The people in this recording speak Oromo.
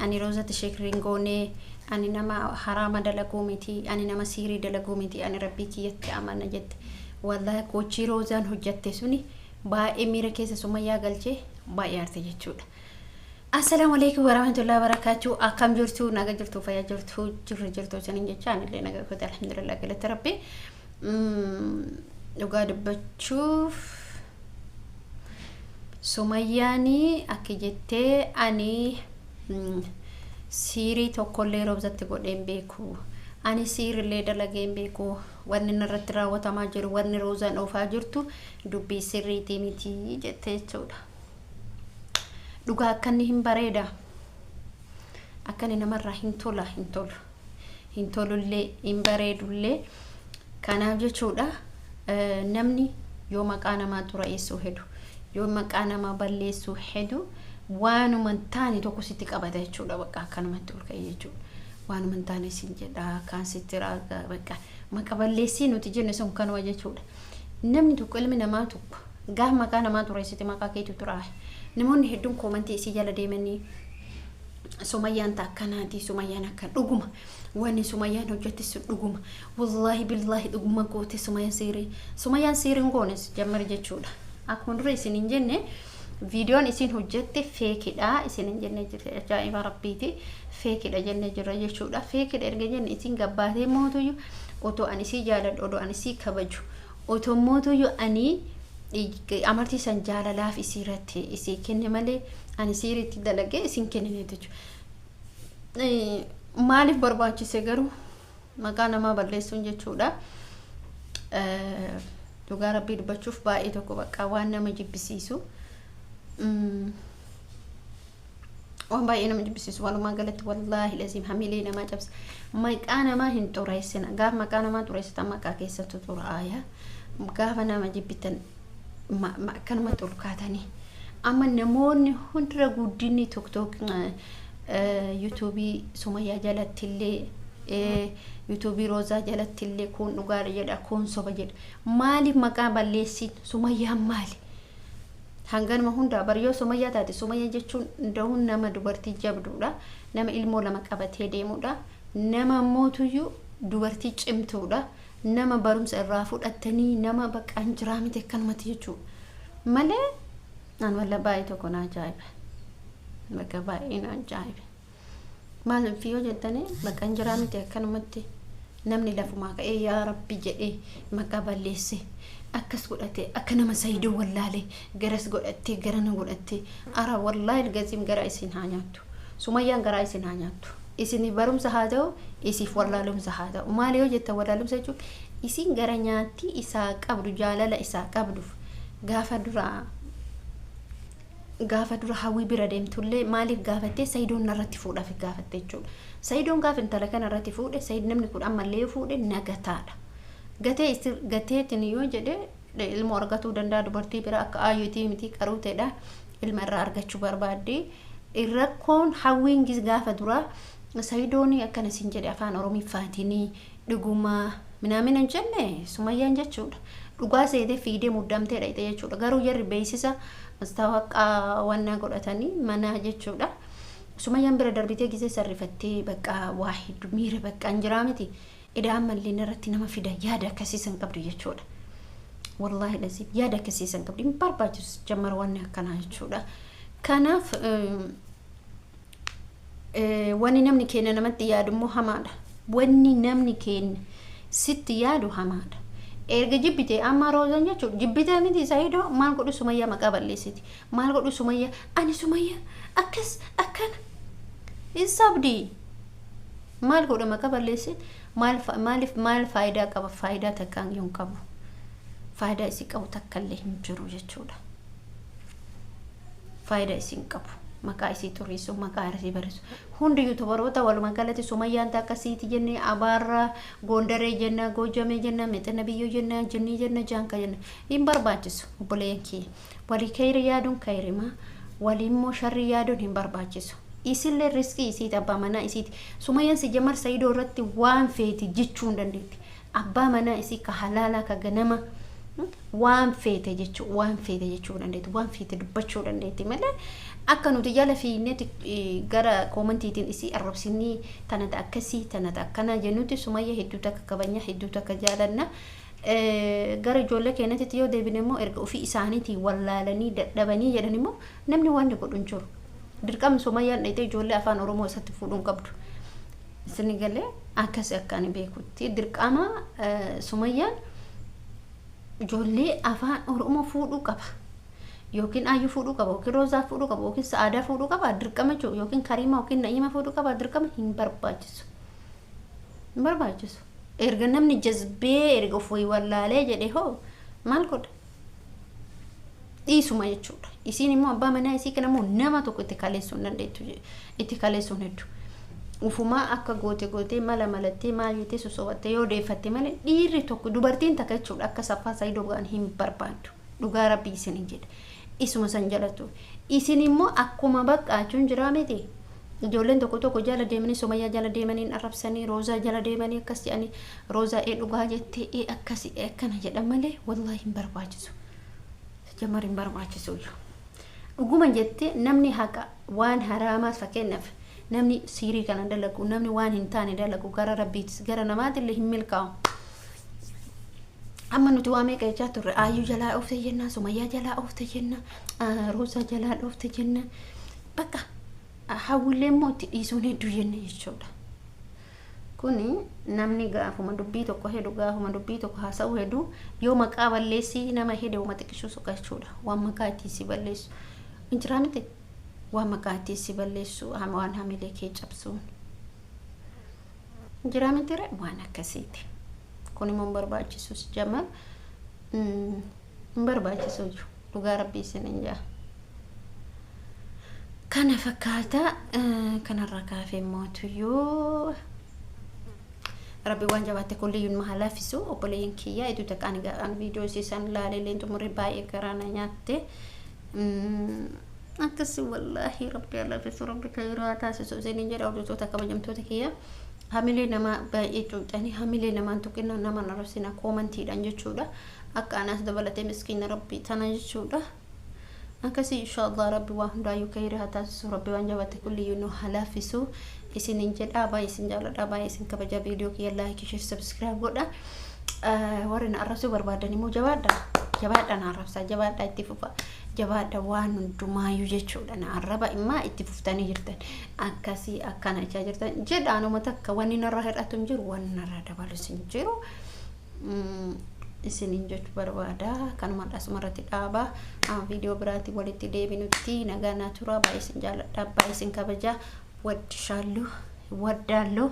Ani Roza tishekringone ani nama harama dalaguu miti ani nama sirii dalaguu miti ani rabbii kiyyatti amana jette wallahi kochi Rozaan hojjatte suni baay'ee miira keessa Sumayyaa galchee baay'ee aarte jechuudha. Assalamu alaykum warahmatullahi wabarakatuh. Akkam jirtu naga jirtu fayyaa jirtu sanin jechaan illee naga kote alhamdulillah galata rabbi. Dhugaa dubbachuuf Sumayyaani akka jettee ani sirii tokkollee Rozatti godheen beeku ani sirillee dalageen beeku wanni narratti raawwatamaa jiru wanni Rozaan oofaa jirtu dubbii sirriitii miti jettee jechuudha. Dhugaa akkanni hin bareeda akkanni namarraa hin tolullee hin bareedullee kanaaf jechuudha. Namni yoo maqaa namaa xuraa'eessuu hedu yoo maqaa namaa balleessuu hedu waanuma taani tokko sitti qabata jechuudha. Bakka akkanumatti ol ka'ee jechuudha. Waanuma taani sin jedha kan sitti raaga bakka maqaa balleessii nuti jenne sun kanuma jechuudha. Namni tokko ilmi namaa tokko gaaf maqaa namaa xureessite maqaa keetu xuraahe. Namoonni hedduun koomantii isii jala deemanii Sumayyaan takkanaati Sumayyaan akka dhuguma wanni Sumayyaan hojjettu dhuguma wallahi billahi dhuguma goote Sumayyaan siriin goones jammar jechuudha. Akkuma dura isin jenne videoon isin hojjette feekidha isin jenne jirte ajaa'iba rabbiiti feekidha jenne jirra jechuudha. Feekidha erga jenne isin gabbaatee mootuyyuu otoo ani isii jaaladhu otoo ani isii kabaju otoo mootuyyuu ani amartii san jaalalaaf isiirratti isii kenne malee ani siriitti dalagee isin kennine jechuudha. Maaliif barbaachise garuu maqaa namaa balleessuun jechuudha. Dhugaa rabbii dubbachuuf baay'ee tokko bakka waan nama jibbisiisu waan baay'ee nama jibbisiisu walumaa galatti wallahi lazim hamilee namaa cabsa. Maqaa namaa hin xureessina gaaf maqaa namaa xureessitan maqaa keessattu xuraa'aya gaafa nama jibbitan akkanuma xulkaatanii amma namoonni hundra guddinni tiktok YouTube Sumayyaa jalatti illee YouTube Roza jalatti illee kun dhugaadha jedha kun soba jedha. Maaliif maqaa balleessin Sumayyaan maali? Hanganuma hunda bariyoo Sumayyaa taate Sumayyaa jechuun ndahun nama dubartii jabduudha nama ilmoo lama qabatee deemudha nama mootuyyuu dubartii cimtuudha nama barumsa irraa fudhattanii nama bakka anjiraa miti akkanumatti jechuudha malee an walla baay'ee tokko na ajaa'iba bakka baay'ee na ajaa'iba maal fiyoo jettanii bakka anjiraa miti akkanumatti namni lafumaa ka'ee yaa rabbi jedhee maqaa balleesse akkas godhate akka nama saayidoo wallaalee garas godhattee garana godhattee ara wallahi ilgazim gara isin haa nyaattu Sumayyaan gara isin haa nyaattu isin barumsa haa ta'u isiif wallaalumsa haa ta'u maal yoo jetta wallaalumsa jechuun isin gara nyaatti isaa qabdu jaalala isaa qabduuf gaafa dura hawwii bira deemtullee maaliif gaafattee saayidoon narratti fuudhaaf gaafatte jechuudha. Saayidoon gaafa intala kana irratti fuudhe saayid namni kun ammallee fuudhe nagataadha. Gateetiin yoo jedhe ilmoo argatuu danda'a dubartii bira akka ayyuutii miti qaruuteedha ilma irraa argachuu barbaadde rakkoon hawwiin gaafa dura saayidoon akkana sin jedhe afaan Oromiffaatini dhuguma minamina jenne Sumayyaan jechuudha. Dhugaa seete fiidee muddamteedha ite jechuudha. Garuu jarri beeksisa mustawaqaa wanna godhatanii mana jechuudha. Sumayyaan bira darbitee gisee sarrifattee bakka waa hedduu miira bakka anjiraa miti idaan mallee irratti nama fida yaada akkasiisan qabdu jechuudha. Wallahi lazim yaada akkasiisan qabdu hin barbaachisu jammar wanni akkanaa jechuudha. Kanaaf wanni namni keenya namatti yaadu immoo hamaadha. Wanni namni keenya sitti yaadu hamaadha. Erga jibbite amma Rozaan jechuudha jibbite miti saayidoo maal godhu Sumayyaa maqaa balleessiti maal godhu Sumayyaa ani Sumayyaa akkas akkana isabdi maal godhu maqaa balleessin maal faayidaa qaba faayidaa takkaan yoon qabu faayidaa isi qabu takkallee hin jiru jechuudha. Faayidaa isin qabu maqaa isii xuriisu maqaa isii barisu hundi youtuberoota walumaa galatti Sumayyaan takkasiiti jenne abaarra Gondaree jenna Gojamee jenna Mexena biyyoo jenna Jinnii jenna Jaanka jenna hin barbaachisu obboleeyyan kiyya walii kayri yaaduun kayrima walii immoo sharri yaaduun hin barbaachisu. Isillee riskii isiiti abbaa manaa isiiti Sumayyaan si jammar saayidoo irratti waan feeti jechuu hin dandeetti abbaa manaa isii ka halaalaa ka ganama waan feete jechuu dandeetti waan feete dubbachuu dandeetti malee akka nuti jala fiineeti gara koomentiitiin isii arrabsinii tanata akkasii tanata akkana jennuti Sumayyaa hedduu takka kabanya hedduu takka jaalanna gara ijoollee keenyatti yoo deebine immoo erga ofii isaaniitii wallaalanii dadhabanii jedhan immoo namni waan godhuun jiru dirqama Sumayyaan dhayitee ijoollee afaan Oromoo isatti fuudhuun qabdu isin galee akkasi akkaan beekutti dirqama Sumayyaan ijoollee afaan Oromoo fuudhuu qaba yookiin Ayyuu fuudhuu qaba yookiin Roozaa fuudhuu qaba yookiin Sa'aadaa fuudhuu qaba dirqama jiru yookiin Karimaa yookiin Na'imaa fuudhuu qaba dirqama hin barbaachisu erga namni jazbee erga ofii wallaalee jedhe hoo maal godha dhiisuma jechuudha isiin immoo abbaa manaa isii kana immoo nama tokko itti kaleessuu hin dandeettu itti kaleessuun hedduu ufumaa akka goote malattee maal jettee sosobattee yoo deeffatte malee dhiirri tokko dubartiin takka jechuudha akka saffaa Saayidoo ga'an hin barbaadu dhugaa rabbii isin jedha isuma san jalatu isin immoo akkuma baqqaachuun jira miti ijoolleen tokko jala deemanii Sumayyaa jala deemanii arrabsanii Roozaa jala deemanii akkas jedhanii Roozaa dhugaa jettee akkasi akkana jedhan malee wallahi hin barbaachisu jamar hin barbaachisu dhuguma jettee namni haqa waan haraamaas fakkeenyaaf namni sirii kana dalagu namni waan hin taane dalagu gara rabbiitis gara namaatillee hin milkaa'u amma nuti waa meeqa jechaa turre Ayyuu jalaa oofte jenna Sumayyaa jalaa oofte jenna Roozaa jalaa oofte jenna bakka hawwilee immoo itti dhiisuun hedduu jenne jechuudha kuni namni gaafuma dubbii tokko hedu gaafuma dubbii tokko haasa'u hedu yoo maqaa balleessii nama hede uma xiqqisuu soqa jechuudha waan maqaa itti si balleessu injiraa miti waan maqaa itti si balleessu waan hamilee kee cabsuun injiraa miti waan akkasiiti kun immoo barbaachisus jamal barbaachisu dhugaa rabbii isin injaa kana fakkaata kanarra kaafee mootuyyuu rabbi waan jabaatte kulliyyuun mahalafisu obboleeyyin kiyya itti taqaan viidiyoo isiisan laaleleen xumurri baay'ee garaana nyaatte akkasi wallahi rabbi halafisu rabbi kayraa taasisu isiniin jedha hordoftoota kabajamtoota kiyya hamilee nama baay'ee cuucanii hamilee namaan tuqinna nama narabsina koomentiidhaan jechuudha akka anaas dabalatee miskinaa rabbii tana jechuudha akkasi inshallah rabbi waan hundaayyuu kayraa taasisu rabbi waan jabaatte kulliyyuun halafisu isinin jedha baay'ee isin jaaladha baay'ee isin kabaja viidiyoo kiyya like share subscribe godha warreen arrabsuu barbaadan immoo jabaadhaan arrabsaa jabaadhaa itti fufa jabaadha waan hundumaayyuu jechuudha na arraba immaa itti fuftanii jirtan akkasii akkana jechaa jirtan jedhaanuma takka wanni narra hir'atu hin jiru wanni narra dabalus hin jiru isinin jechuu barbaada kanuma dhasumarratti dhaaba viidiyoo biraatti walitti deebinutti nagaa naa tura baay'ee isin jaaladha baay'ee isin kabaja ودشالو ودالو